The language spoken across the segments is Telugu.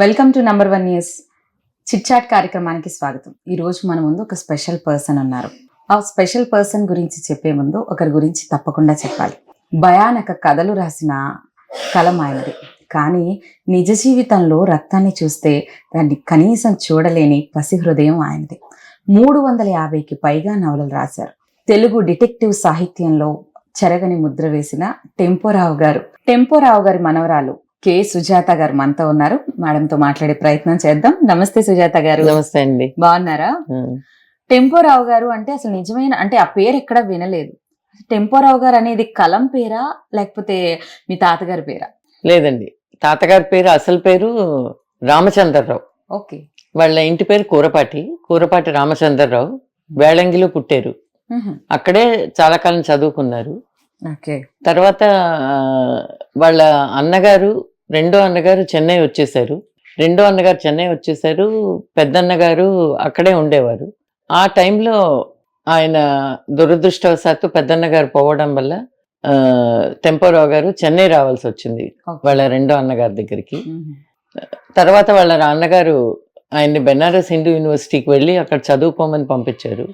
Welcome to number 1 news chit chat కార్యక్రమానికి స్వాగతం. ఈ రోజు మన ముందు ఒక స్పెషల్ పర్సన్ ఉన్నారు. ఆ స్పెషల్ పర్సన్ గురించి చెప్పే ముందు ఒకరి గురించి తప్పకుండా చెప్పాలి. భయానక కథలు రాసిన కలం ఆయనది. కానీ నిజ జీవితంలో రక్తాన్ని చూస్తే దాన్ని కనీసం చూడలేని పసి హృదయం ఆయనది. 350కి పైగా నవలలు రాశారు. తెలుగు డిటెక్టివ్ సాహిత్యంలో చెరగని ముద్ర వేసిన టెంపోరావు గారి మనవరాలు కె సుజాత గారు మనతో ఉన్నారు. మేడంతో మాట్లాడే ప్రయత్నం చేద్దాం. నమస్తే సుజాత గారు. నమస్తే అండి. బాగున్నారా? టెంపోరావు గారు అంటే అసలు నిజమైన అంటే ఆ పేరు ఎక్కడ వినలేదు. టెంపోరావు గారు అనేది కలం పేరా లేకపోతే మీ తాతగారి పేరా? లేదండి, తాతగారి పేరు అసలు పేరు రామచంద్రరావు. ఓకే. వాళ్ళ ఇంటి పేరు కూరపాటి రామచంద్రరావు. వేళంగిలో పుట్టారు. అక్కడే చాలా కాలం చదువుకున్నారు. ఓకే. తర్వాత వాళ్ళ రెండో అన్నగారు చెన్నై వచ్చేసారు. పెద్దన్నగారు అక్కడే ఉండేవారు. ఆ టైంలో ఆయన దురదృష్టవశాత్తు పెద్దన్నగారు పోవడం వల్ల టెంపోరావు గారు చెన్నై రావాల్సి వచ్చింది వాళ్ళ రెండో అన్నగారి దగ్గరికి. తర్వాత వాళ్ళ అన్నగారు ఆయన్ని బెనారస్ హిందూ యూనివర్సిటీకి వెళ్ళి అక్కడ చదువుకోమని పంపించారు.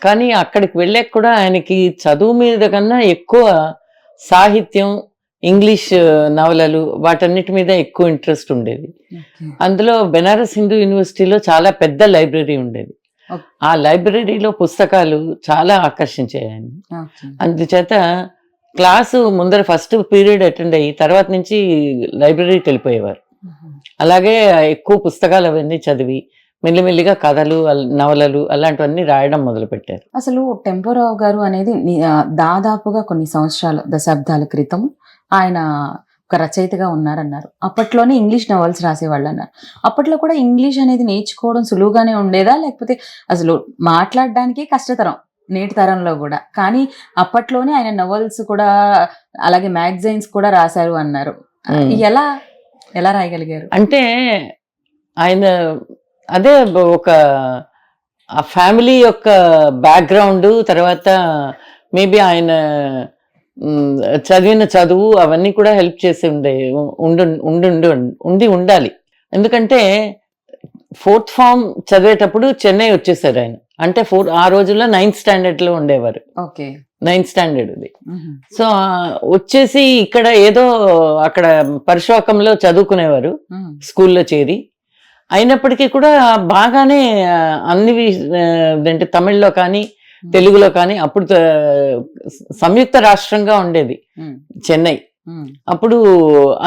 కానీ అక్కడికి వెళ్ళాక కూడా ఆయనకి చదువు మీద కన్నా ఎక్కువ సాహిత్యం, ఇంగ్లీష్ నవలలు వాటన్నిటి మీద ఎక్కువ ఇంట్రెస్ట్ ఉండేది. అందులో బెనారస్ హిందూ యూనివర్సిటీలో చాలా పెద్ద లైబ్రరీ ఉండేది. ఆ లైబ్రరీలో పుస్తకాలు చాలా ఆకర్షించాయండి. అందుచేత క్లాసు ముందర ఫస్ట్ పీరియడ్ అటెండ్ అయ్యి తర్వాత నుంచి లైబ్రరీకి వెళ్ళిపోయేవారు. అలాగే ఎక్కువ పుస్తకాలు అవన్నీ చదివి మెల్లిమెల్లిగా కథలు, నవలలు అలాంటివన్నీ రాయడం మొదలుపెట్టారు. అసలు టెంపోరావు గారు అనేది దాదాపుగా కొన్ని దశాబ్దాల క్రితం ఆయన ఒక రచయితగా ఉన్నారన్నారు. అప్పట్లోనే ఇంగ్లీష్ నవల్స్ రాసేవాళ్ళు అన్నారు. అప్పట్లో కూడా ఇంగ్లీష్ అనేది నేర్చుకోవడం సులువుగానే ఉండేదా లేకపోతే అసలు మాట్లాడడానికే కష్టతరం నేటి తరంలో కూడా? కానీ అప్పట్లోనే ఆయన నవల్స్ కూడా అలాగే మ్యాగజైన్స్ కూడా రాశారు అన్నారు. ఎలా రాయగలిగారు? అంటే ఆయన అదే ఒక ఆ ఫ్యామిలీ యొక్క బ్యాక్గ్రౌండ్, తర్వాత మేబీ ఆయన చదివిన చదువు అవన్నీ కూడా హెల్ప్ చేసి ఉండాలి. ఎందుకంటే 4th ఫార్మ్ చదివేటప్పుడు చెన్నై వచ్చేసారు ఆయన. అంటే ఆ రోజుల్లో 9th స్టాండర్డ్లో ఉండేవారు. 9th స్టాండర్డ్ అది. సో వచ్చేసి ఇక్కడ ఏదో అక్కడ పరశురాకంలో చదువుకునేవారు స్కూల్లో చేరి. అయినప్పటికీ కూడా బాగానే అన్ని తమిళ్లో కానీ తెలుగులో కానీ, అప్పుడు సంయుక్త రాష్ట్రంగా ఉండేది చెన్నై. అప్పుడు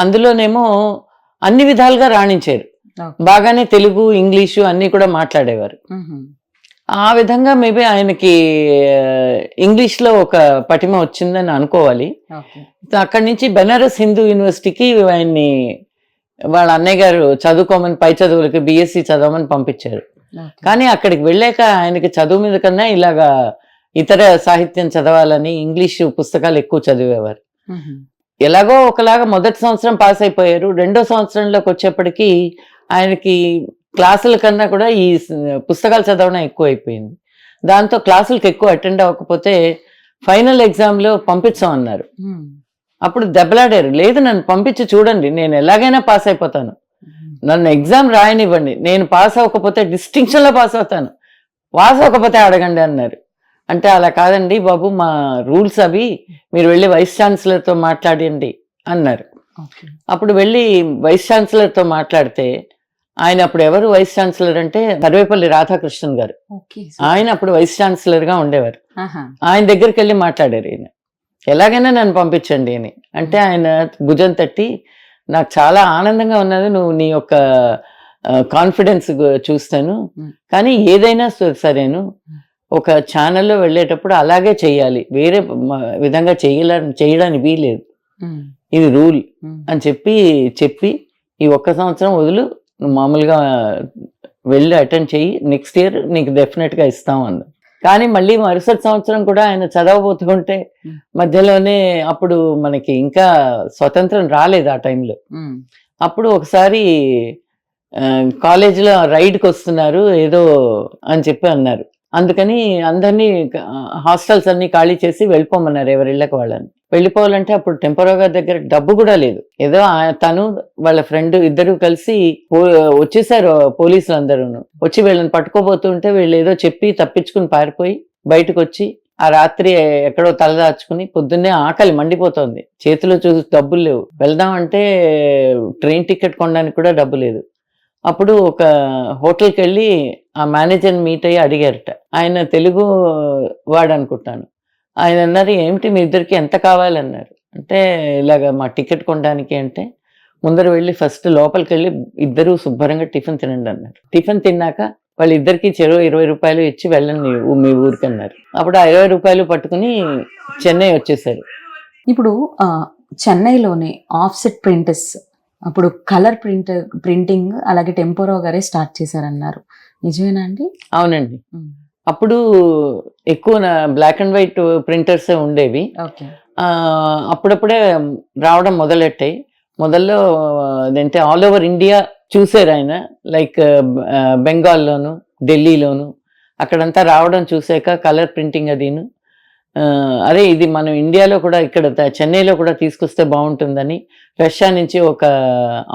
అందులోనేమో అన్ని విధాలుగా రాణించారు. బాగానే తెలుగు, ఇంగ్లీషు అన్ని కూడా మాట్లాడేవారు. ఆ విధంగా మేబీ ఆయనకి ఇంగ్లీష్లో ఒక పటిమ వచ్చిందని అనుకోవాలి. అక్కడి నుంచి బెనారస్ హిందూ యూనివర్సిటీకి ఆయన్ని వాళ్ళ అన్నయ్య గారు చదువుకోమని, పై చదువులకి బిఎస్సి చదవమని పంపించారు. కానీ అక్కడికి వెళ్ళాక ఆయనకి చదువు మీద కన్నా ఇలాగా ఇతర సాహిత్యం చదవాలని ఇంగ్లీషు పుస్తకాలు ఎక్కువ చదివేవారు. ఎలాగో ఒకలాగా మొదటి సంవత్సరం పాస్ అయిపోయారు. రెండో సంవత్సరంలోకి వచ్చేప్పటికీ ఆయనకి క్లాసుల కన్నా కూడా ఈ పుస్తకాలు చదవడం ఎక్కువ అయిపోయింది. దాంతో క్లాసులకు ఎక్కువ అటెండ్ అవ్వకపోతే ఫైనల్ ఎగ్జామ్లో పంపించామన్నారు. అప్పుడు దెబ్బలాడారు. లేదు, నన్ను పంపించి చూడండి, నేను ఎలాగైనా పాస్ అయిపోతాను, నన్ను ఎగ్జామ్ రాయనివ్వండి, నేను పాస్ అవ్వకపోతే డిస్టింక్షన్లో పాస్ అవుతాను, పాస్ అవ్వకపోతే అడగండి అన్నారు. అంటే అలా కాదండి బాబు, మా రూల్స్ అవి, మీరు వెళ్ళి వైస్ ఛాన్సలర్తో మాట్లాడండి అన్నారు. అప్పుడు వెళ్ళి వైస్ ఛాన్సలర్తో మాట్లాడితే ఆయన అప్పుడు ఎవరు వైస్ ఛాన్సలర్ అంటే సర్వేపల్లి రాధాకృష్ణన్ గారు. ఆయన అప్పుడు వైస్ ఛాన్సలర్గా ఉండేవారు. ఆయన దగ్గరికి వెళ్ళి మాట్లాడారు. ఈయన ఎలాగైనా నన్ను పంపించండి అని అంటే ఆయన భుజం తట్టి, నాకు చాలా ఆనందంగా ఉన్నది, నువ్వు నీ యొక్క కాన్ఫిడెన్స్ చూస్తాను, కానీ ఏదైనా సరేను ఒక ఛానల్లో వెళ్ళేటప్పుడు అలాగే చెయ్యాలి, వేరే విధంగా చేయడానికి వీలేదు, ఇది రూల్ అని చెప్పి ఈ ఒక్క సంవత్సరం వదులు, నువ్వు మామూలుగా వెళ్ళి అటెండ్ చెయ్యి, నెక్స్ట్ ఇయర్ నీకు డెఫినెట్గా ఇస్తాం అన్న. కానీ మళ్ళీ మరుసటి సంవత్సరం కూడా ఆయన చదవబోతుంటే మధ్యలోనే, అప్పుడు మనకి ఇంకా స్వతంత్రం రాలేదు ఆ టైంలో, అప్పుడు ఒకసారి కాలేజీలో రైడ్కి వస్తున్నారు ఏదో అని చెప్పి అన్నారు. అందుకని అందరినీ హాస్టల్స్ అన్ని ఖాళీ చేసి వెళ్ళిపోమన్నారు, ఎవరిళ్ళకి వాళ్ళని. వెళ్ళిపోవాలంటే అప్పుడు టెంపరో గారి దగ్గర డబ్బు కూడా లేదు. ఏదో తను వాళ్ళ ఫ్రెండ్ ఇద్దరు కలిసి వచ్చేసారు పోలీసులు అందరూ. వచ్చి వీళ్ళని పట్టుకోబోతుంటే వీళ్ళు ఏదో చెప్పి తప్పించుకుని పారిపోయి బయటకు వచ్చి ఆ రాత్రి ఎక్కడో తలదాచుకుని పొద్దున్నే ఆకలి మండిపోతుంది, చేతిలో చూసి డబ్బులు లేవు, వెళ్దామంటే ట్రైన్ టికెట్ కొనడానికి కూడా డబ్బు లేదు. అప్పుడు ఒక హోటల్కి వెళ్ళి ఆ మేనేజర్ని మీట్ అయ్యి అడిగారట. ఆయన తెలుగు వాడు అనుకుంటాను. ఆయన అన్నారు, ఏమిటి మీ ఇద్దరికి ఎంత కావాలన్నారు. అంటే ఇలాగ మా టికెట్ కొనడానికి అంటే ముందర వెళ్ళి ఫస్ట్ లోపలికి వెళ్ళి ఇద్దరు శుభ్రంగా టిఫిన్ తినండి అన్నారు. టిఫిన్ తిన్నాక వాళ్ళిద్దరికి చెరువు 20 రూపాయలు ఇచ్చి వెళ్ళండి మీ ఊరికి అన్నారు. అప్పుడు ఆ 20 రూపాయలు పట్టుకుని చెన్నై వచ్చేసారు. ఇప్పుడు చెన్నైలోనే ఆఫ్సెట్ ప్రింటర్స్, అప్పుడు కలర్ ప్రింటింగ్ అలాగే టెంపోరో గారే స్టార్ట్ చేశారన్నారు, నిజమేనా అండి? అవునండి. అప్పుడు ఎక్కువ బ్లాక్ అండ్ వైట్ ప్రింటర్స్ ఉండేవి. అప్పుడప్పుడే రావడం మొదలెట్టాయి. మొదల్లో అదంటే ఆల్ ఓవర్ ఇండియా చూసారు ఆయన, లైక్ బెంగాల్లోను ఢిల్లీలోను అక్కడంతా రావడం చూసాక కలర్ ప్రింటింగ్ అదిను అదే ఇది మనం ఇండియాలో కూడా ఇక్కడ చెన్నైలో కూడా తీసుకొస్తే బాగుంటుందని రష్యా నుంచి ఒక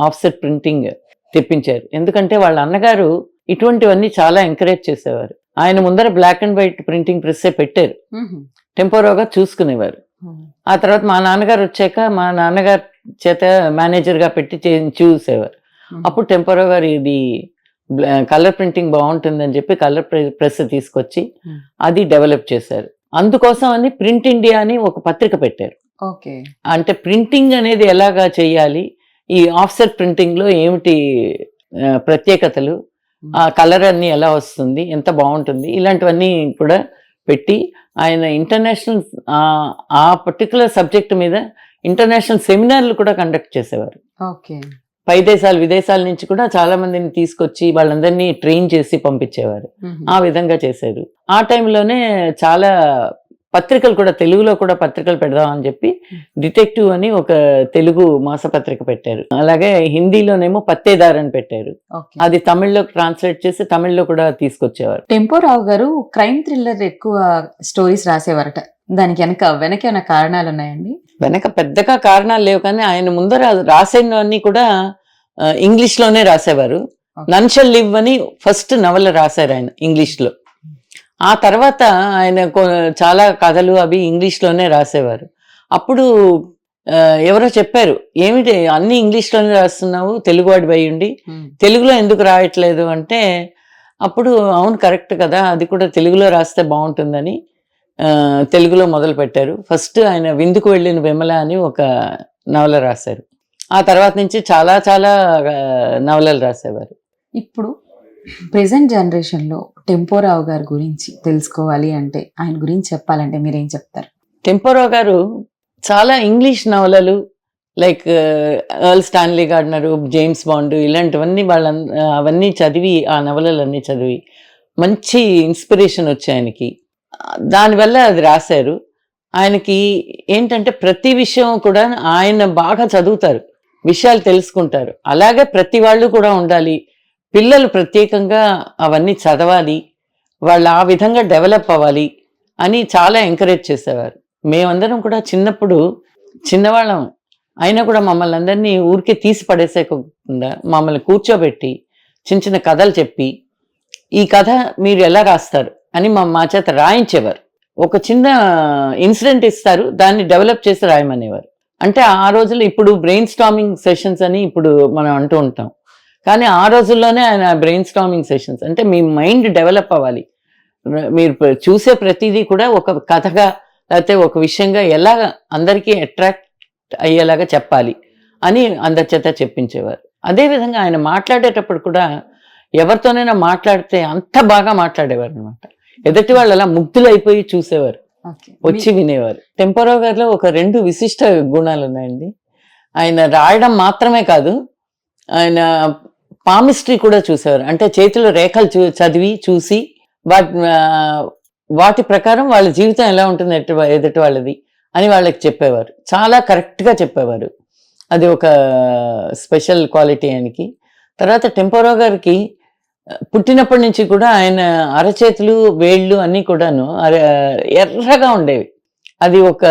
ఆఫ్సెట్ ప్రింటింగ్ తెప్పించారు. ఎందుకంటే వాళ్ళ అన్నగారు ఇటువంటివన్నీ చాలా ఎంకరేజ్ చేసేవారు. ఆయన ముందర బ్లాక్ అండ్ వైట్ ప్రింటింగ్ ప్రెస్సే పెట్టారు, టెంపోరోగా చూసుకునేవారు. ఆ తర్వాత మా నాన్నగారు వచ్చాక మా నాన్నగారు చేత మేనేజర్గా పెట్టి చూసేవారు. అప్పుడు టెంపోరో గారు ఇది కలర్ ప్రింటింగ్ బాగుంటుందని చెప్పి కలర్ ప్రెస్ తీసుకొచ్చి అది డెవలప్ చేశారు. అందుకోసం అని ప్రింట్ ఇండియా అని ఒక పత్రిక పెట్టారు. అంటే ప్రింటింగ్ అనేది ఎలాగా చేయాలి, ఈ ఆఫ్సెట్ ప్రింటింగ్ లో ఏమిటి ప్రత్యేకతలు, ఆ కలర్ అన్ని ఎలా వస్తుంది, ఎంత బాగుంటుంది, ఇలాంటివన్నీ కూడా పెట్టి ఆయన ఇంటర్నేషనల్ ఆ పర్టికులర్ సబ్జెక్ట్ మీద ఇంటర్నేషనల్ సెమినార్లు కూడా కండక్ట్ చేసేవారు. పై దేశాలు విదేశాల నుంచి కూడా చాలా మందిని తీసుకొచ్చి వాళ్ళందరినీ ట్రైన్ చేసి పంపించేవారు. ఆ విధంగా చేశారు. ఆ టైంలోనే చాలా పత్రికలు కూడా, తెలుగులో కూడా పత్రికలు పెడదామని చెప్పి డిటెక్టివ్ అని ఒక తెలుగు మాసపత్రిక పెట్టారు. అలాగే హిందీలోనేమో పత్తేదార్ అని పెట్టారు. అది తమిళ్లో ట్రాన్స్లేట్ చేసి తమిళ్లో కూడా తీసుకొచ్చేవారు. టెంపోరావు గారు క్రైమ్ థ్రిల్లర్ ఎక్కువ స్టోరీస్ రాసేవారట. దానికి వెనక ఏమైనా కారణాలు ఉన్నాయండి? వెనక పెద్దగా కారణాలు లేవు, కానీ ఆయన ముందర రాసేవన్నీ కూడా ఇంగ్లీష్ లోనే రాసేవారు. నన్ షల్ లివ్ అని ఫస్ట్ నవల రాశారు ఆయన ఇంగ్లీష్ లో. ఆ తర్వాత ఆయన చాలా కథలు అవి ఇంగ్లీష్ లోనే రాసేవారు. అప్పుడు ఎవరో చెప్పారు, ఏమిటి అన్ని ఇంగ్లీష్ లోనే రాస్తున్నావు, తెలుగువాడి అయి ఉండి తెలుగులో ఎందుకు రాయట్లేదు అంటే, అప్పుడు అవును కరెక్ట్ కదా, అది కూడా తెలుగులో రాస్తే బాగుంటుందని తెలుగులో మొదలు పెట్టారు. ఫస్ట్ ఆయన విందుకు వెళ్ళిన విమల అని ఒక నవల రాశారు. ఆ తర్వాత నుంచి చాలా చాలా నవలలు రాసేవారు. ఇప్పుడు ప్రెసెంట్ జనరేషన్లో టెంపోరావు గారి గురించి తెలుసుకోవాలి అంటే, ఆయన గురించి చెప్పాలంటే మీరేం చెప్తారు? టెంపోరో గారు చాలా ఇంగ్లీష్ నవలలు like Earl Stanley Gardner, James Bond ఇలాంటివన్నీ అవన్నీ చదివి, ఆ నవలలన్నీ చదివి మంచి ఇన్స్పిరేషన్ వచ్చి ఆయనకి, దానివల్ల అది రాశారు. ఆయనకి ఏంటంటే ప్రతి విషయం కూడా ఆయన బాగా చదువుతారు, విషయాలు తెలుసుకుంటారు. అలాగే ప్రతి వాళ్ళు కూడా ఉండాలి, పిల్లలు ప్రత్యేకంగా అవన్నీ చదవాలి, వాళ్ళు ఆ విధంగా డెవలప్ అవ్వాలి అని చాలా ఎంకరేజ్ చేసేవారు. మేమందరం కూడా చిన్నప్పుడు చిన్నవాళ్ళం అయినా కూడా మమ్మల్ని అందరినీ ఊరికే తీసి పడేసేయకుండా మమ్మల్ని కూర్చోబెట్టి చిన్న చిన్న కథలు చెప్పి, ఈ కథ మీరు ఎలా రాస్తారు అని మా చేత రాయించేవారు. ఒక చిన్న ఇన్సిడెంట్ ఇస్తారు, దాన్ని డెవలప్ చేసి రాయమనేవారు. అంటే ఆ రోజుల్లో ఇప్పుడు బ్రెయిన్ స్టార్మింగ్ సెషన్స్ అని ఇప్పుడు మనం అంటూ ఉంటాం, కానీ ఆ రోజుల్లోనే ఆయన బ్రెయిన్ స్టార్మింగ్ సెషన్స్ అంటే మీ మైండ్ డెవలప్ అవ్వాలి, మీరు చూసే ప్రతిదీ కూడా ఒక కథగా లేకపోతే ఒక విషయంగా ఎలా అందరికీ అట్రాక్ట్ అయ్యేలాగా చెప్పాలి అని అందరి చేత చెప్పించేవారు. అదేవిధంగా ఆయన మాట్లాడేటప్పుడు కూడా ఎవరితోనైనా మాట్లాడితే అంత బాగా మాట్లాడేవారు అనమాట. ఎదుటి వాళ్ళు అలా ముగ్ధులు అయిపోయి చూసేవారు, వచ్చి వినేవారు. టెంపోరో గారిలో ఒక 2 విశిష్ట గుణాలు ఉన్నాయండి. ఆయన రాయడం మాత్రమే కాదు, ఆయన పామిస్ట్రీ కూడా చూసేవారు. అంటే చేతిలో రేఖలు చదివి చూసి వాటి ప్రకారం వాళ్ళ జీవితం ఎలా ఉంటుంది ఎదుటి వాళ్ళది అని వాళ్ళకి చెప్పేవారు. చాలా కరెక్ట్గా చెప్పేవారు. అది ఒక స్పెషల్ క్వాలిటీ ఆయనకి. తర్వాత టెంపోరో గారికి పుట్టినప్పటి నుంచి కూడా ఆయన అరచేతులు వేళ్ళు అన్నీ కూడాను ఎర్రగా ఉండేవి. అది ఒక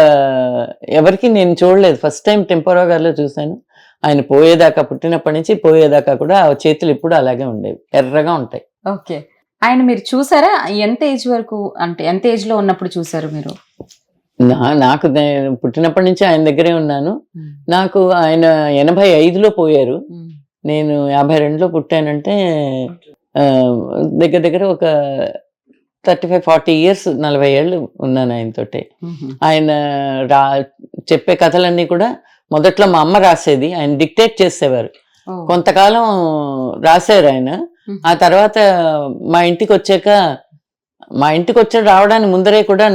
ఎవరికి నేను చూడలేదు, ఫస్ట్ టైం టెంపోరావు గారిలో చూశాను. ఆయన పోయేదాకా, పుట్టినప్పటి నుంచి పోయేదాకా కూడా ఆ చేతులు ఇప్పుడు అలాగే ఉండేవి, ఎర్రగా ఉంటాయి. ఓకే. ఆయన మీరు చూసారా? ఎంత ఏజ్ వరకు, అంటే ఎంత ఏజ్ లో ఉన్నప్పుడు చూసారు మీరు? నాకు నేను పుట్టినప్పటి నుంచి ఆయన దగ్గరే ఉన్నాను. నాకు ఆయన 85లో పోయారు, నేను 52లో పుట్టానంటే దగ్గర దగ్గర ఒక 35-40 years, 40 ఏళ్ళు ఉన్నాను ఆయనతోటి. ఆయన చెప్పే కథలన్నీ కూడా మొదట్లో మా అమ్మ రాసేది, ఆయన డిక్టేట్ చేసేవారు. కొంతకాలం రాశారు ఆయన. ఆ తర్వాత మా ఇంటికి వచ్చి రావడానికి ముందరే కూడా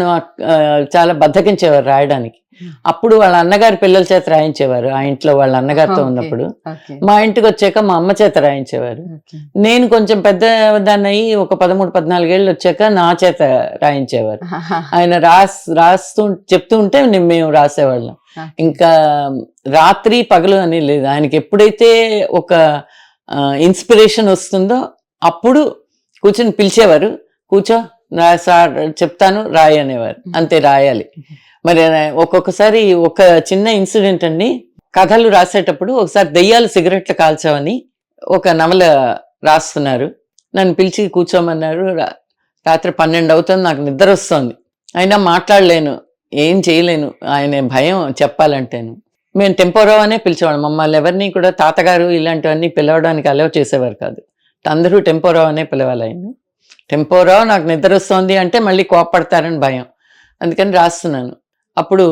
చాలా బద్దకించేవారు రాయడానికి. అప్పుడు వాళ్ళ అన్నగారి పిల్లల చేత రాయించేవారు, ఆ ఇంట్లో వాళ్ళ అన్నగారితో ఉన్నప్పుడు. మా ఇంటికి వచ్చాక మా అమ్మ చేత రాయించేవారు. నేను కొంచెం పెద్ద దాన్ని అయ్యి ఒక 13-14 ఏళ్ళు వచ్చాక నా చేత రాయించేవారు. ఆయన రాస్తూ చెప్తూ ఉంటే మేము రాసేవాళ్ళం. ఇంకా రాత్రి పగలు అని లేదు, ఆయనకి ఎప్పుడైతే ఒక ఇన్స్పిరేషన్ వస్తుందో అప్పుడు కూర్చొని పిలిచేవారు, కూర్చో సార్ చెప్తాను రాయి అనేవారు, అంతే రాయాలి. మరి ఒక్కొక్కసారి ఒక చిన్న ఇన్సిడెంట్ అండి, కథలు రాసేటప్పుడు ఒకసారి దెయ్యాలు సిగరెట్లు కాల్చావని ఒక నవల రాస్తున్నారు, నన్ను పిలిచి కూర్చోమన్నారు. రాత్రి 12 అవుతుంది, నాకు నిద్ర వస్తుంది, అయినా మాట్లాడలేను, ఏం చేయలేను, ఆయన భయం చెప్పాలంటేను. మేము టెంపోరావు అనే పిలిచేవాళ్ళం, మమ్మల్ని ఎవరిని కూడా తాతగారు ఇలాంటివన్నీ పిలవడానికి అలౌ చేసేవారు కాదు, అందరూ టెంపోరావు అనే పిలవాలి ఆయన. టెంపోరావు నాకు నిద్ర వస్తుంది అంటే మళ్ళీ కోపడతారని భయం, అందుకని రాస్తున్నాను. అప్పుడు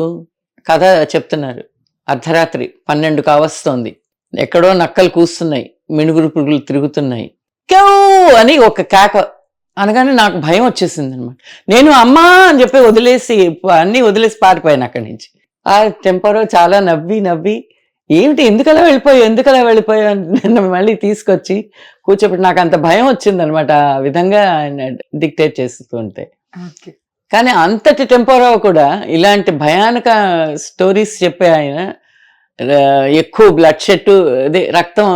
కథ చెప్తున్నారు, అర్ధరాత్రి 12 కావస్తోంది, ఎక్కడో నక్కలు కూస్తున్నాయి, మినుగురు పురుగులు తిరుగుతున్నాయి, క్యూ అని ఒక కేక అనగానే నాకు భయం వచ్చేసింది అనమాట. నేను అమ్మా అని చెప్పి అన్నీ వదిలేసి పారిపోయాను అక్కడి నుంచి. ఆ టెంపోరావు చాలా నవ్వి ఏమిటి ఎందుకలా వెళ్ళిపోయావు నన్ను మళ్ళీ తీసుకొచ్చి కూర్చోబెట్టి, నాకు అంత భయం వచ్చింది అనమాట ఆ విధంగా ఆయన డిక్టేట్ చేస్తూ ఉంటే. కానీ అంతటి టెంపోరావు కూడా ఇలాంటి భయానక స్టోరీస్ చెప్పే ఆయన, ఎక్కువ బ్లడ్ షెడ్, అదే రక్తం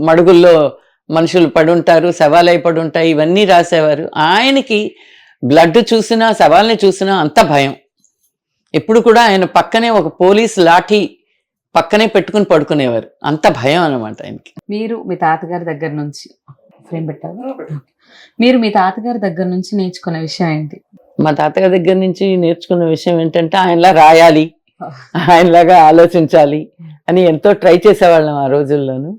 మడుగుల్లో మనుషులు పడుంటారు, శవాలై పడుంటాయి, ఇవన్నీ రాసేవారు. ఆయనకి బ్లడ్ చూసినా శవాల్ని చూసినా అంత భయం. ఎప్పుడు కూడా ఆయన పక్కనే ఒక పోలీస్ లాఠీ పక్కనే పెట్టుకుని పడుకునేవారు, అంత భయం అనమాట ఆయనకి. మీరు మీ తాతగారి దగ్గర నుంచి ఫ్రేమ్ పెట్టారు, మీరు మీ తాతగారి దగ్గర నుంచి నేర్చుకున్న విషయం ఏంటి? మా తాతగారి దగ్గర నుంచి నేర్చుకున్న విషయం ఏంటంటే ఆయనలా రాయాలి, ఆయనలాగా ఆలోచించాలి అని ఎంతో ట్రై చేసేవాళ్ళం ఆ రోజుల్లోనూ.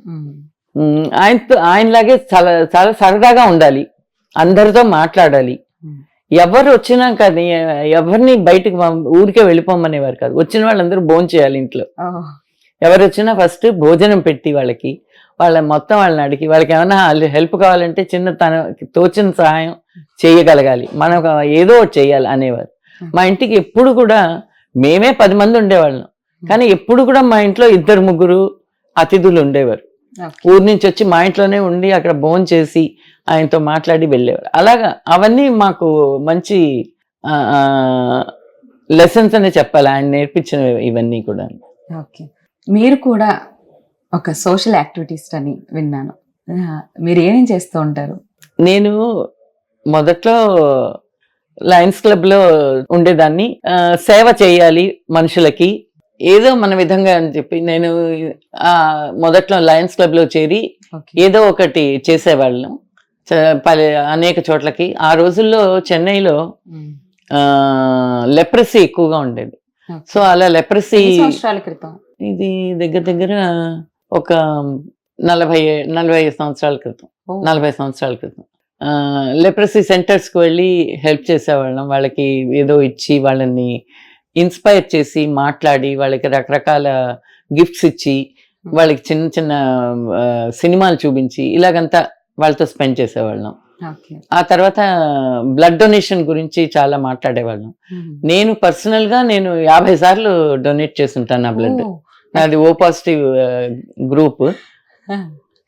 ఆయనలాగే చాలా చాలా సరదాగా ఉండాలి, అందరితో మాట్లాడాలి, ఎవరు వచ్చినా కానీ ఎవరిని బయటకు ఊరికే వెళ్ళిపోమనేవారు కాదు. వచ్చిన వాళ్ళందరూ భోజనం చేయాలి ఇంట్లో, ఎవరు వచ్చినా ఫస్ట్ భోజనం పెట్టి వాళ్ళకి వాళ్ళని అడిగి వాళ్ళకి ఏమైనా హెల్ప్ కావాలంటే తన తోచిన సహాయం చేయగలగాలి, మనం ఏదో ఒకటి చేయాలి అనేవారు. మా ఇంటికి ఎప్పుడు కూడా మేమే 10 మంది ఉండేవాళ్ళం, కానీ ఎప్పుడు కూడా మా ఇంట్లో 2-3 అతిథులు ఉండేవారు. ఊరి నుంచి వచ్చి మా ఇంట్లోనే ఉండి అక్కడ భోజనం చేసి ఆయనతో మాట్లాడి వెళ్ళేవారు. అలాగా అవన్నీ మాకు మంచి లెసన్స్ అనే చెప్పాలి, ఆయన నేర్పించిన ఇవన్నీ కూడా. ఓకే, మీరు కూడా ఒక సోషల్ యాక్టివిటీస్ట్ అని విన్నాను, మీరు ఏమేం చేస్తూ ఉంటారు? నేను మొదట్లో లయన్స్ క్లబ్ లో ఉండేదాన్ని, సేవ చేయాలి మనుషులకి ఏదో మన విధంగా అని చెప్పి నేను మొదట్లో లయన్స్ క్లబ్ లో చేరి ఏదో ఒకటి చేసేవాళ్ళం అనేక చోట్లకి. ఆ రోజుల్లో చెన్నైలో లెప్రసీ ఎక్కువగా ఉండేది. సో అలా లెప్రసీ ఇది దగ్గర దగ్గర ఒక 40 సంవత్సరాల క్రితం, 40 సంవత్సరాల క్రితం లెప్రసీ సెంటర్స్కి వెళ్ళి హెల్ప్ చేసేవాళ్ళం. వాళ్ళకి ఏదో ఇచ్చి వాళ్ళని ఇన్స్పైర్ చేసి మాట్లాడి వాళ్ళకి రకరకాల గిఫ్ట్స్ ఇచ్చి వాళ్ళకి చిన్న చిన్న సినిమాలు చూపించి ఇలాగంతా వాళ్ళతో స్పెండ్ చేసేవాళ్ళం. ఆ తర్వాత బ్లడ్ డొనేషన్ గురించి చాలా మాట్లాడేవాళ్ళం. నేను పర్సనల్ గా 50 సార్లు డొనేట్ చేస్తుంటాను నా బ్లడ్. నాది O పాజిటివ్ గ్రూప్.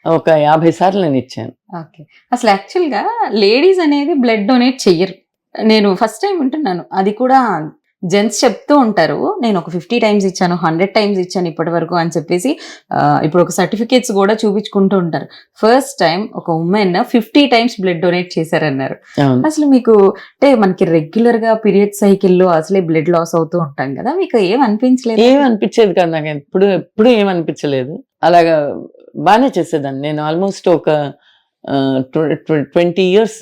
ఒక 50 సార్లు నేను ఇచ్చాను. అసలు యాక్చువల్ గా లేడీస్ అనేది బ్లడ్ డొనేట్ చెయ్యరు, నేను ఫస్ట్ టైం వింటున్నాను. అది కూడా జెంట్స్ చెప్తూ ఉంటారు, నేను ఒక 50 టైమ్స్ ఇచ్చాను, 100 టైమ్స్ ఇచ్చాను ఇప్పటి వరకు అని చెప్పేసి ఇప్పుడు ఒక సర్టిఫికేట్స్ కూడా చూపించుకుంటూ ఉంటారు. ఫస్ట్ టైం ఒక ఉమెన్ 50 టైమ్స్ బ్లడ్ డొనేట్ చేశారన్నారు. అసలు మీకు అంటే మనకి రెగ్యులర్ గా పీరియడ్ సైకిల్లో అసలే బ్లడ్ లాస్ అవుతూ ఉంటాం కదా, మీకు ఏం అనిపించలేదు? ఏమనిపించేది కాదు నాకు, ఎప్పుడు ఏమనిపించలేదు. అలాగా బాగానే చేసేదాన్ని నేను. ఆల్మోస్ట్ ఒక 20 years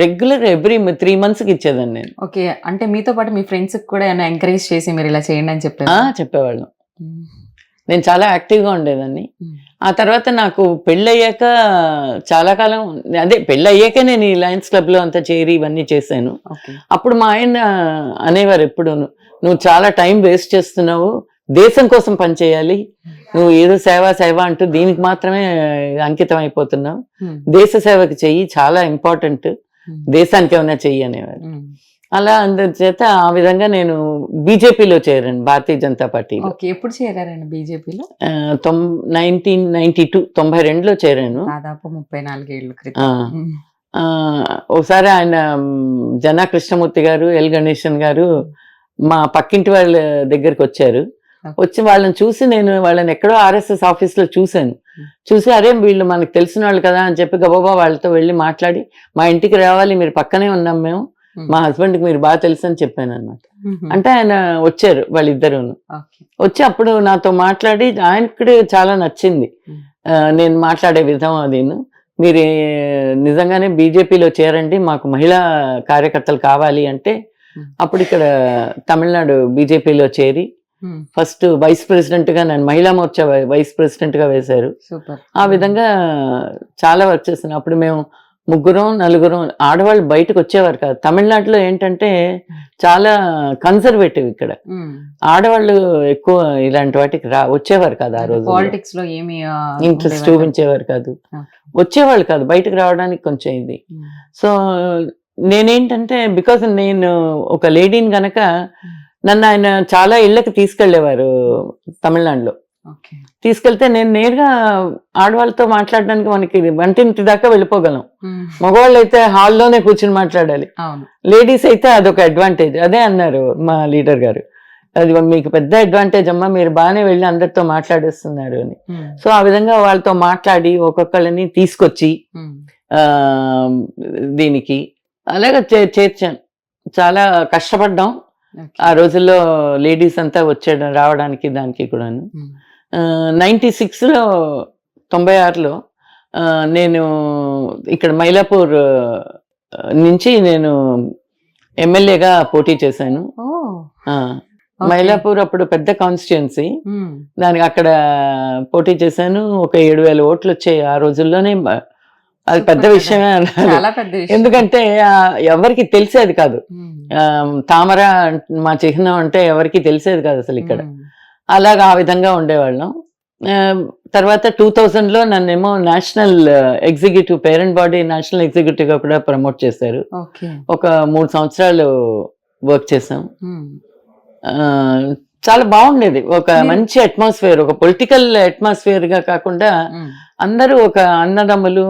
రెగ్యులర్ ఎవ్రీ 3 months ఇచ్చేదాన్ని నేను. ఓకే, అంటే మీతో పాటు మీ ఫ్రెండ్స్ కూడా ఏమైనా ఎంకరేజ్ చేసి మీరు ఇలా చేయండి అని చెప్పారు? చెప్పేవాళ్ళం. నేను చాలా యాక్టివ్గా ఉండేదాన్ని. ఆ తర్వాత నాకు పెళ్ళయ్యాక చాలా కాలం, అదే పెళ్ళయ్యాకే నేను ఈ లయన్స్ క్లబ్లో అంతా చేరి ఇవన్నీ చేశాను. అప్పుడు మా ఆయన అనేవారు ఎప్పుడు, నువ్వు చాలా టైం వేస్ట్ చేస్తున్నావు, దేశం కోసం పనిచేయాలి, నువ్వు ఏదో సేవ అంటూ దీనికి మాత్రమే అంకితం అయిపోతున్నావు, దేశ సేవకి చెయ్యి, చాలా ఇంపార్టెంట్, దేశానికి ఏమైనా చెయ్యి అనేవారు. అలా అందుచేత ఆ విధంగా నేను బీజేపీలో చేరాను, భారతీయ జనతా పార్టీలో. ఎప్పుడు చేరారండి బీజేపీలో? 1992 92లో చేరాను, దాదాపు 34 ఏళ్ళ క్రితం. ఒకసారి ఆయన జనా కృష్ణమూర్తి గారు, ఎల్ గణేశన్ గారు మా పక్కింటి వాళ్ళ దగ్గరికి వచ్చారు. వచ్చి వాళ్ళని చూసి నేను వాళ్ళని ఎక్కడో ఆర్ఎస్ఎస్ ఆఫీస్లో చూసి అరే వీళ్ళు మనకు తెలిసిన వాళ్ళు కదా అని చెప్పి గబాబా వాళ్ళతో వెళ్ళి మాట్లాడి, మా ఇంటికి రావాలి, మీరు పక్కనే ఉన్నాం మేము, మా హస్బెండ్కి మీరు బాగా తెలుసు అని చెప్పాను అనమాట. అంటే ఆయన వచ్చారు వాళ్ళిద్దరూను. వచ్చి అప్పుడు నాతో మాట్లాడి ఆయనకి చాలా నచ్చింది నేను మాట్లాడే విధం. అది మీరు నిజంగానే బీజేపీలో చేరండి, మాకు మహిళా కార్యకర్తలు కావాలి అంటే అప్పుడు ఇక్కడ తమిళనాడు బీజేపీలో చేరి ఫస్ట్ వైస్ ప్రెసిడెంట్ గా నన్ను మహిళా మోర్చా వైస్ ప్రెసిడెంట్ గా వేశారు. ఆ విధంగా చాలా వర్క్ చేస్తున్నాను. అప్పుడు మేము 3-4 ఆడవాళ్ళు బయటకు వచ్చేవారు కాదు. తమిళనాడులో ఏంటంటే చాలా కన్సర్వేటివ్, ఇక్కడ ఆడవాళ్ళు ఎక్కువ ఇలాంటి వాటికి వచ్చేవారు కాదు. ఆ రోజు పాలిటిక్స్ లో ఏమి ఇంట్రెస్ట్ చూపించేవారు కాదు, వచ్చేవాళ్ళు కాదు, బయటకు రావడానికి కొంచెం ఇది. సో నేనేంటంటే బికాస్ నేను ఒక లేడీని గనక నన్ను ఆయన చాలా ఇళ్ళకి తీసుకెళ్లేవారు తమిళనాడులో. తీసుకెళ్తే నేను నేరుగా ఆడవాళ్ళతో మాట్లాడడానికి మనకి వంటింటి దాకా వెళ్ళిపోగలం. మగవాళ్ళు అయితే హాల్లోనే కూర్చుని మాట్లాడాలి, లేడీస్ అయితే అదొక అడ్వాంటేజ్. అదే అన్నారు మా లీడర్ గారు, అది మీకు పెద్ద అడ్వాంటేజ్ అమ్మా, మీరు బాగానే వెళ్ళి అందరితో మాట్లాడేస్తున్నారు అని. సో ఆ విధంగా వాళ్ళతో మాట్లాడి ఒక్కొక్కళ్ళని తీసుకొచ్చి దీనికి అలాగా చేర్చాను. చాలా కష్టపడ్డాం ఆ రోజుల్లో, లేడీస్ అంతా రావడానికి దానికి కూడాను. 96లో 96లో నేను ఇక్కడ మైలాపూర్ నుంచి నేను ఎమ్మెల్యేగా పోటీ చేశాను. మైలాపూర్ అప్పుడు పెద్ద కాన్స్టిట్యుయెన్సీ, దానికి అక్కడ పోటీ చేశాను. ఒక 7,000 ఓట్లు వచ్చాయి ఆ రోజుల్లోనే. అది పెద్ద విషయమే అన్నారు, ఎందుకంటే ఎవరికి తెలిసేది కాదు. తామర మా చిహ్నం అంటే ఎవరికి తెలిసేది కాదు అసలు ఇక్కడ. అలాగా ఆ విధంగా ఉండేవాళ్ళం. తర్వాత 2000లో నన్నేమో national executive, parent body national executive గా కూడా ప్రమోట్ చేశారు. ఒక 3 సంవత్సరాలు వర్క్ చేసాం. చాలా బాగుండేది, ఒక మంచి అట్మాస్ఫియర్, ఒక పొలిటికల్ అట్మాస్ఫియర్ గా కాకుండా అందరూ ఒక అన్నదమ్ములు,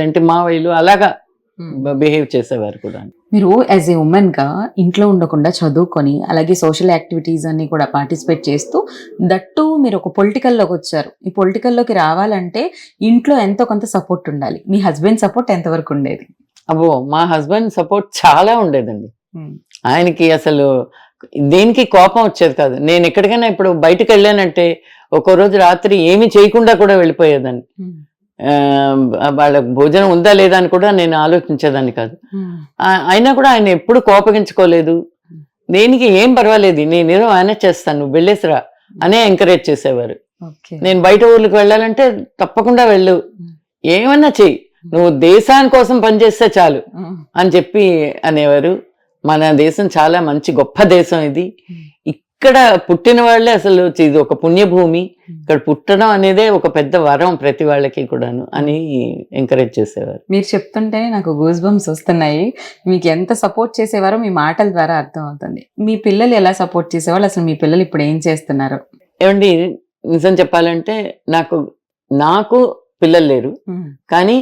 ఏంటి మావయ్యలు అలాగా బిహేవ్ చేసేవారు కూడా. మీరు యాజ్ ఏ ఉమెన్ గా ఇంట్లో ఉండకుండా చదువుకొని అలాగే సోషల్ యాక్టివిటీస్ అన్ని కూడా పార్టిసిపేట్ చేస్తూ, దట్టు మీరు ఒక పొలిటికల్లోకి వచ్చారు. ఈ పొలిటికల్లోకి రావాలంటే ఇంట్లో ఎంతో కొంత సపోర్ట్ ఉండాలి. మీ హస్బెండ్ సపోర్ట్ ఎంతవరకు ఉండేది? అబ్బో, మా హస్బెండ్ సపోర్ట్ చాలా ఉండేదండి. ఆయనకి అసలు దేనికి కోపం వచ్చేది కాదు. నేను ఎక్కడికైనా ఇప్పుడు బయటకు వెళ్ళానంటే ఒక్కో రోజు రాత్రి ఏమి చేయకుండా కూడా వెళ్ళిపోయేదాన్ని. వాళ్ళకి భోజనం ఉందా లేదా అని కూడా నేను ఆలోచించేదాన్ని కాదు. అయినా కూడా ఆయన ఎప్పుడు కోపగించుకోలేదు. దేనికి ఏం పర్వాలేదు, నేనేదో మేనేజ్ చేస్తాను, నువ్వు వెళ్ళేసిరా అనే ఎంకరేజ్ చేసేవారు. నేను బయట ఊర్లకు వెళ్ళాలంటే తప్పకుండా వెళ్ళు, ఏమన్నా చెయ్యి, నువ్వు దేశాని కోసం పనిచేస్తే చాలు అని చెప్పి అనేవారు. మన దేశం చాలా మంచి గొప్ప దేశం ఇది, ఇక్కడ పుట్టిన వాళ్ళే అసలు ఇది ఒక పుణ్యభూమి, ఇక్కడ పుట్టడం అనేదే ఒక పెద్ద వరం ప్రతి వాళ్ళకి కూడాను అని ఎంకరేజ్ చేసేవారు. మీరు చెప్తుంటేనే నాకు గూస్ బంప్స్ వస్తున్నాయి. మీకు ఎంత సపోర్ట్ చేసేవారో మీ మాటల ద్వారా అర్థం అవుతుంది. మీ పిల్లలు ఎలా సపోర్ట్ చేసేవాళ్ళు, అసలు మీ పిల్లలు ఇప్పుడు ఏం చేస్తున్నారు? ఏమండి, నిజం చెప్పాలంటే నాకు పిల్లలు లేరు, కానీ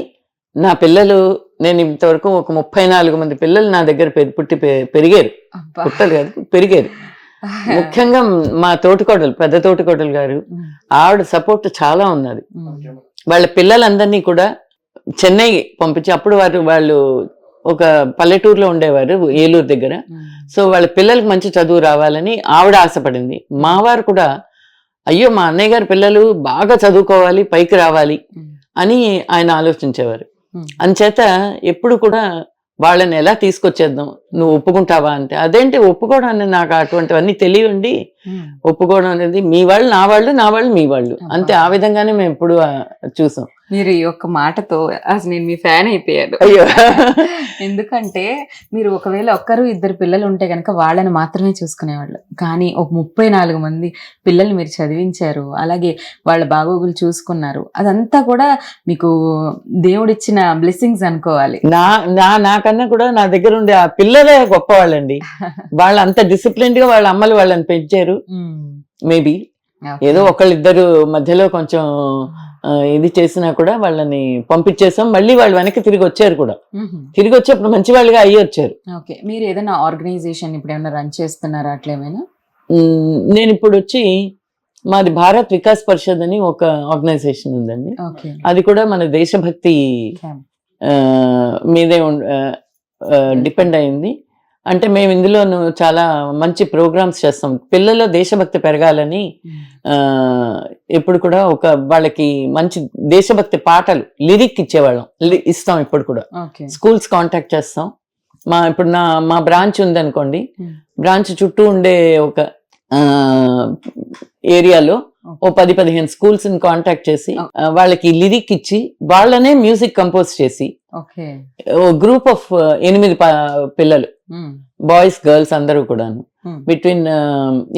నా పిల్లలు నేను ఇంతవరకు ఒక 34 మంది పిల్లలు నా దగ్గర పుట్టి పెరిగారు. అబ్బా. పుట్టలు కాదు, పెరిగారు. ముఖ్యంగా మా తోటికోడలు, పెద్ద తోటికోడలు గారు, ఆవిడ సపోర్ట్ చాలా ఉన్నది. వాళ్ళ పిల్లలందరినీ కూడా చెన్నై పంపించి, అప్పుడు వాళ్ళు ఒక పల్లెటూరులో ఉండేవారు, ఏలూరు దగ్గర. సో వాళ్ళ పిల్లలకి మంచి చదువు రావాలని ఆవిడ ఆశపడింది. మా వారు కూడా అయ్యో మా అన్నయ్య గారి పిల్లలు బాగా చదువుకోవాలి, పైకి రావాలి అని ఆయన ఆలోచించేవారు. అంచేత ఎప్పుడు కూడా వాళ్ళని ఎలా తీసుకొచ్చేద్దాం, నువ్వు ఒప్పుకుంటావా అంటే, అదేంటి ఒప్పుకోవడం అనేది, నాకు అటువంటివన్నీ తెలియండి, ఒప్పుకోవడం అనేది మీ వాళ్ళు నా వాళ్ళు, నా వాళ్ళు మీ వాళ్ళు అంతే. ఆ విధంగానే మేము ఎప్పుడు చూసాం. మీరు ఈ ఒక్క మాటతో అసలు నేను మీ ఫ్యాన్ అయిపోయాను. అయ్యో. ఎందుకంటే మీరు ఒకవేళ ఒక్కరు ఇద్దరు పిల్లలు ఉంటే కనుక వాళ్ళని మాత్రమే చూసుకునేవాళ్ళు, కానీ ఒక 34 మంది పిల్లల్ని మీరు చదివించారు, అలాగే వాళ్ళ బాగోగులు చూసుకున్నారు. అదంతా కూడా మీకు దేవుడిచ్చిన బ్లెస్సింగ్స్ అనుకోవాలి. నాకన్నా కూడా నా దగ్గర ఉండే ఆ పిల్లలే గొప్పవాళ్ళండి. వాళ్ళు అంత డిసిప్లిన్డ్ గా వాళ్ళ అమ్మలు వాళ్ళని పెంచారు. మేబీ ఏదో ఒకళ్ళిద్దరు మధ్యలో కొంచెం ఇది చేసినా కూడా వాళ్ళని పంపించేసాం. మళ్ళీ వాళ్ళు వెనక్కి తిరిగి వచ్చారు కూడా. తిరిగి వచ్చేప్పుడు మంచి వాళ్ళుగా అయ్యి వచ్చారు. ఓకే, మీరు ఏదైనా ఆర్గనైజేషన్ ఇప్పుడు ఏమైనా రన్ చేస్తున్నారా అట్లేమైనా? నేను ఇప్పుడు వచ్చి మాది భారత్ వికాస్ పరిషత్ అని ఒక ఆర్గనైజేషన్ ఉందండి. అది కూడా మన దేశభక్తి మీదే డిపెండ్ అయింది. అంటే మేము ఇందులోనూ చాలా మంచి ప్రోగ్రామ్స్ చేస్తాం. పిల్లల్లో దేశభక్తి పెరగాలని ఎప్పుడు కూడా వాళ్ళకి మంచి దేశభక్తి పాటలు లిరిక్ ఇచ్చేవాళ్ళం, ఇస్తాం. ఇప్పుడు కూడా స్కూల్స్ కాంటాక్ట్ చేస్తాం. ఇప్పుడు మా బ్రాంచ్ ఉందనుకోండి, బ్రాంచ్ చుట్టూ ఉండే ఒక ఏరియాలో ఓ 10-15 స్కూల్స్ ని కాంటాక్ట్ చేసి వాళ్ళకి లిరిక్ ఇచ్చి వాళ్ళనే మ్యూజిక్ కంపోజ్ చేసి, గ్రూప్ ఆఫ్ 8 పిల్లలు, బాయ్స్ గర్ల్స్ అందరూ కూడాను, బిట్వీన్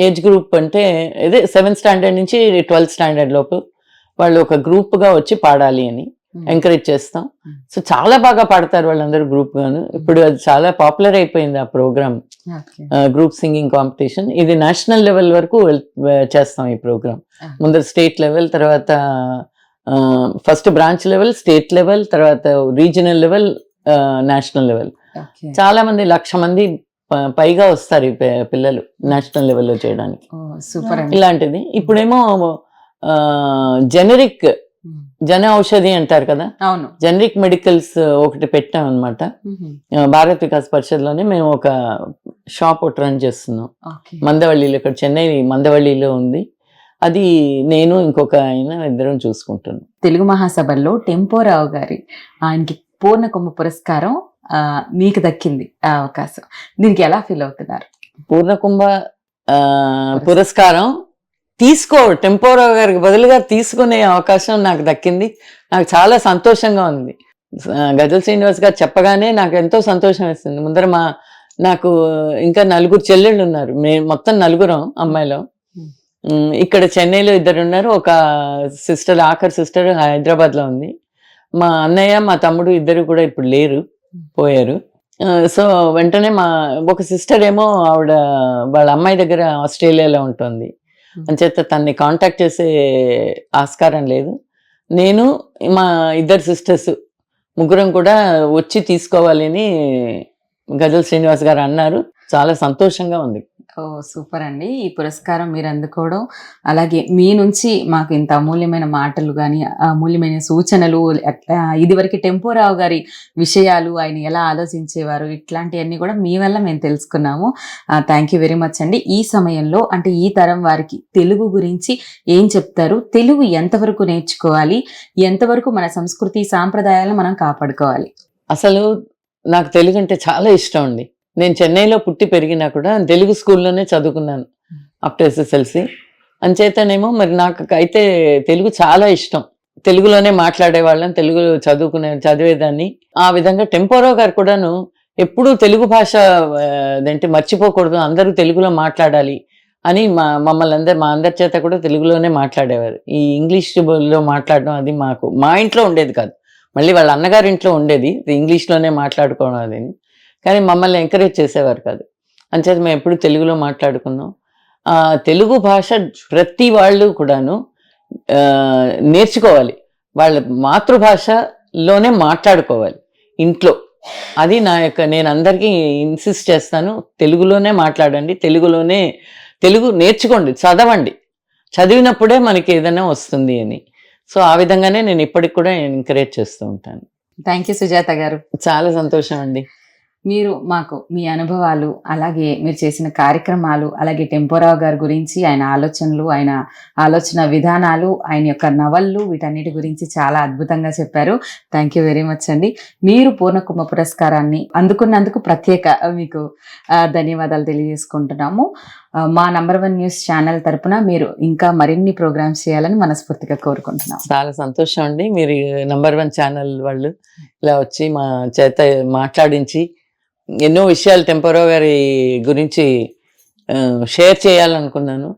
ఏజ్ గ్రూప్ అంటే ఇదే 7th స్టాండర్డ్ నుంచి 12th స్టాండర్డ్ లోపు వాళ్ళు ఒక గ్రూప్ గా వచ్చి పాడాలి అని ఎంకరేజ్ చేస్తాం. సో చాలా బాగా పాడతారు వాళ్ళందరూ గ్రూప్ గాను. ఇప్పుడు అది చాలా పాపులర్ అయిపోయింది ఆ ప్రోగ్రామ్, గ్రూప్ సింగింగ్ కాంపిటీషన్. ఇది నేషనల్ లెవెల్ వరకు చేస్తాం ఈ ప్రోగ్రామ్. ముందర స్టేట్ లెవెల్, తర్వాత first branch level, state level, తర్వాత రీజనల్ లెవెల్, నేషనల్ లెవెల్. చాలా మంది 1,00,000 మంది పైగా వస్తారు ఈ పిల్లలు నేషనల్ లెవెల్లో చేయడానికి. ఇలాంటిది ఇప్పుడేమో జెనరిక్ జన ఔషధి అంటారు కదా, జనరిక్ మెడికల్స్ ఒకటి పెట్టాం అనమాట. భారత్ వికాస్ పరిషత్ లోనే మేము ఒక షాప్ ఒకటి రన్ చేస్తున్నాం మందవల్లిలో. ఇక్కడ చెన్నై మందవల్లిలో ఉంది. అది నేను ఇంకొక ఆయన ఇద్దరం చూసుకుంటున్నాం. తెలుగు మహాసభల్లో టెంపోరావు గారి ఆయనకి పూర్ణకుంభ పురస్కారం మీకు దక్కింది ఆ అవకాశం. దీనికి ఎలా ఫీల్ అవుతున్నారు? పూర్ణకుంభ పురస్కారం టెంపోరావు గారికి బదులుగా తీసుకునే అవకాశం నాకు దక్కింది. నాకు చాలా సంతోషంగా ఉంది. గజల్ శ్రీనివాస్ గారు చెప్పగానే నాకు ఎంతో సంతోషం వేస్తుంది. ముందర నాకు ఇంకా 4 చెల్లెళ్ళు ఉన్నారు. మేము మొత్తం 4 అమ్మాయిలు. ఇక్కడ చెన్నైలో 2 ఉన్నారు. ఒక సిస్టర్, ఆఖరి సిస్టర్ హైదరాబాద్ లో ఉంది. మా అన్నయ్య, మా తమ్ముడు ఇద్దరు కూడా ఇప్పుడు లేరు, పోయారు. సో వెంటనే ఒక సిస్టర్ ఏమో ఆవిడ వాళ్ళ అమ్మాయి దగ్గర ఆస్ట్రేలియాలో ఉంటుంది. అంచేత తన్ని కాంటాక్ట్ చేసే ఆస్కారం లేదు. నేను మా 2 సిస్టర్స్ ముగ్గురం కూడా వచ్చి తీసుకోవాలని గజల్ శ్రీనివాస్ గారు అన్నారు. చాలా సంతోషంగా ఉంది. సూపర్ అండి. ఈ పురస్కారం మీరు అందుకోవడం, అలాగే మీ నుంచి మాకు ఇంత అమూల్యమైన మాటలు కానీ అమూల్యమైన సూచనలు, ఇదివరకు టెంపోరావు గారి విషయాలు, ఆయన ఎలా ఆలోచించేవారు, ఇట్లాంటివన్నీ కూడా మీ వల్ల మేము తెలుసుకున్నాము. థ్యాంక్ యూ వెరీ మచ్ అండి. ఈ సమయంలో అంటే ఈ తరం వారికి తెలుగు గురించి ఏం చెప్తారు? తెలుగు ఎంతవరకు నేర్చుకోవాలి? ఎంతవరకు మన సంస్కృతి సాంప్రదాయాలను మనం కాపాడుకోవాలి? అసలు నాకు తెలుగు అంటే చాలా ఇష్టం అండి. నేను చెన్నైలో పుట్టి పెరిగినా కూడా తెలుగు స్కూల్లోనే చదువుకున్నాను అప్ టు SSLC. అంచేతనేమో మరి నాకు అయితే తెలుగు చాలా ఇష్టం. తెలుగులోనే మాట్లాడేవాళ్ళం, తెలుగు చదివేదాన్ని. ఆ విధంగా టెంపోరావు గారు కూడాను ఎప్పుడూ తెలుగు భాష అదేంటి మర్చిపోకూడదు, అందరూ తెలుగులో మాట్లాడాలి అని మా అందరి చేత కూడా తెలుగులోనే మాట్లాడేవారు. ఈ ఇంగ్లీష్లో మాట్లాడడం అది మా ఇంట్లో ఉండేది కాదు. మళ్ళీ వాళ్ళ అన్నగారి ఇంట్లో ఉండేది ఇంగ్లీష్లోనే మాట్లాడుకోవడం అది. కానీ మమ్మల్ని ఎంకరేజ్ చేసేవారు కాదు. అంచేత మేము ఎప్పుడు తెలుగులో మాట్లాడుకున్నాం. తెలుగు భాష ప్రతి వాళ్ళు కూడాను నేర్చుకోవాలి, వాళ్ళ మాతృభాషలోనే మాట్లాడుకోవాలి. ఇంట్లో. అది నేను అందరికీ ఇన్సిస్ట్ చేస్తాను, తెలుగులోనే మాట్లాడండి, తెలుగు నేర్చుకోండి, చదవండి, చదివినప్పుడే మనకి ఏదైనా వస్తుంది అని. సో ఆ విధంగానే నేను ఇప్పటికి కూడా ఎంకరేజ్ చేస్తూ ఉంటాను. థ్యాంక్ యూ సుజాత గారు. చాలా సంతోషం అండి. మీరు మాకు మీ అనుభవాలు, అలాగే మీరు చేసిన కార్యక్రమాలు, అలాగే టెంపోరావు గారి గురించి, ఆయన ఆలోచనలు, ఆయన ఆలోచన విధానాలు, ఆయన యొక్క నవళ్ళు, వీటన్నిటి గురించి చాలా అద్భుతంగా చెప్పారు. థ్యాంక్ యూ వెరీ మచ్ అండి. మీరు పూర్ణకుంభ పురస్కారాన్ని అందుకున్నందుకు ప్రత్యేక మీకు ధన్యవాదాలు తెలియజేసుకుంటున్నాము. మా నంబర్ 1 న్యూస్ ఛానల్ తరపున మీరు ఇంకా మరిన్ని ప్రోగ్రామ్స్ చేయాలని మనస్ఫూర్తిగా కోరుకుంటున్నాం. చాలా సంతోషం అండి. మీరు నంబర్ 1 ఛానల్ వాళ్ళు ఇలా వచ్చి మా చేత మాట్లాడించి ఎన్నో విషయాలు టెంపోరావు గారి గురించి షేర్ చేయాలనుకున్నాను.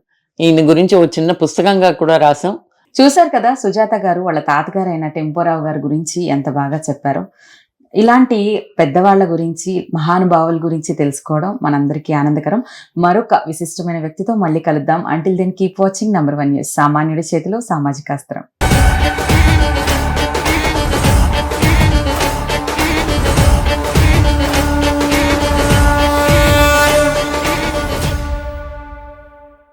ఈయన గురించి ఒక చిన్న పుస్తకంగా కూడా రాసాం. చూశారు కదా సుజాత గారు వాళ్ళ తాతగారు అయిన టెంపోరావు గారి గురించి ఎంత బాగా చెప్పారో. ఇలాంటి పెద్దవాళ్ళ గురించి, మహానుభావుల గురించి తెలుసుకోవడం మనందరికీ ఆనందకరం. మరొక విశిష్టమైన వ్యక్తితో మళ్ళీ కలుద్దాం. Until then keep watching number 1 news. సామాన్యుడి చేతిలో సామాజిక అస్త్రం.